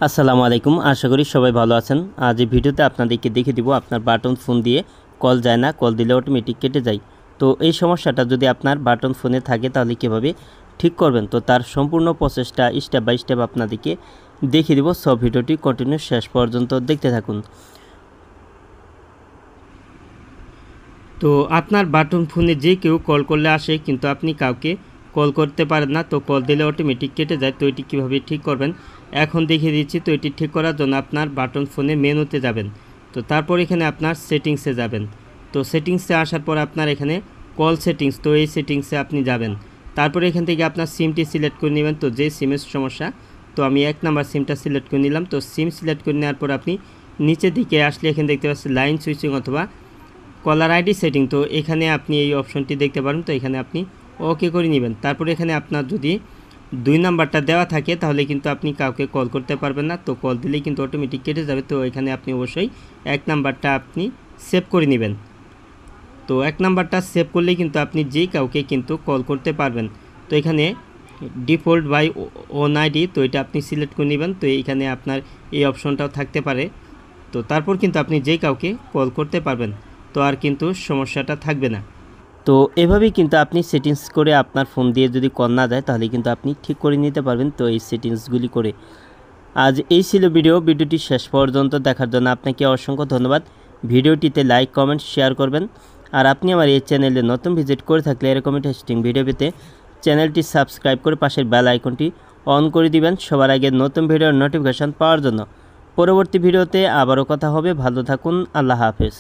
আসসালামু আলাইকুম, আশা করি সবাই ভালো আছেন। আজ এই ভিডিওতে আপনাদেরকে দেখিয়ে দিব আপনার বাটন ফোন দিয়ে কল যায় না, কল দিলে অটোমেটিক কেটে যায়। তো এই সমস্যাটা যদি আপনার বাটন ফোনে থাকে তাহলে কীভাবে ঠিক করবেন, তো তার সম্পূর্ণ প্রসেসটা স্টেপ বাই স্টেপ আপনাদেরকে দেখিয়ে দিব। সব ভিডিওটি কন্টিনিউ শেষ পর্যন্ত দেখতে থাকুন। তো আপনার বাটন ফোনে যে কেউ কল করলে আসে, কিন্তু আপনি কাউকে কল করতে পারেন না, তো কল দিলে অটোমেটিক কেটে যায়। তো এটি কীভাবে ঠিক করবেন এখন দেখিয়ে দিচ্ছি। তো এটি ঠিক করার জন্য আপনার বাটন ফোনে মেনুতে যাবেন, তো তারপর এখানে আপনার সেটিংসে যাবেন। তো সেটিংসে আসার পর আপনার এখানে কল সেটিংস, তো এই সেটিংসে আপনি যাবেন। তারপরে এখান থেকে আপনার সিমটি সিলেক্ট করে নেবেন। তো যে সিমের সমস্যা, তো আমি 1 নাম্বার সিমটা সিলেক্ট করে নিলাম। তো সিম সিলেক্ট করে নেওয়ার পর আপনি নিচের দিকে আসলে এখানে দেখতে পাচ্ছেন লাইন সুইচিং অথবা কলার আইডি সেটিং, তো এখানে আপনি এই অপশনটি দেখতে পারেন। তো এখানে আপনি ওকে করে নেবেন। তারপরে এখানে আপনার যদি 2 নাম্বারটা দেওয়া থাকে তাহলে কিন্তু আপনি কাউকে কল করতে পারবেন না, তো কল দিলেই কিন্তু অটোমেটিক কেটে যাবে। তো এখানে আপনি অবশ্যই 1 নাম্বারটা আপনি সেভ করে নেবেন। তো 1 নাম্বারটা সেভ করলেই কিন্তু আপনি যে কাউকে কিন্তু কল করতে পারবেন। তো এখানে ডিফল্ট বাই ওন আইডি, তো এটা আপনি সিলেক্ট করে নেবেন। তো এইখানে আপনার এই অপশনটাও থাকতে পারে। তো তারপর কিন্তু আপনি যে কাউকে কল করতে পারবেন, তো আর কিন্তু সমস্যাটা থাকবে না। তো এভাবেই কিন্তু আপনি সেটিংস করে আপনার ফোন দিয়ে যদি কল না যায় তাহলে কিন্তু আপনি ঠিক করে নিতে পারবেন। তো এই সেটিংসগুলি করে আজ এই ছিল ভিডিওটি শেষ পর্যন্ত দেখার জন্য আপনাকে অসংখ্য ধন্যবাদ। ভিডিওটিতে লাইক কমেন্ট শেয়ার করবেন। আর আপনি আমার এই চ্যানেলে নতুন ভিজিট করে থাকলে এরকম ইন্টারেস্টিং ভিডিও পেতে চ্যানেলটি সাবস্ক্রাইব করে পাশের বেল আইকনটি অন করে দিবেন সবার আগে নতুন ভিডিওর নোটিফিকেশান পাওয়ার জন্য। পরবর্তী ভিডিওতে আবারও কথা হবে। ভালো থাকুন, আল্লাহ হাফেজ।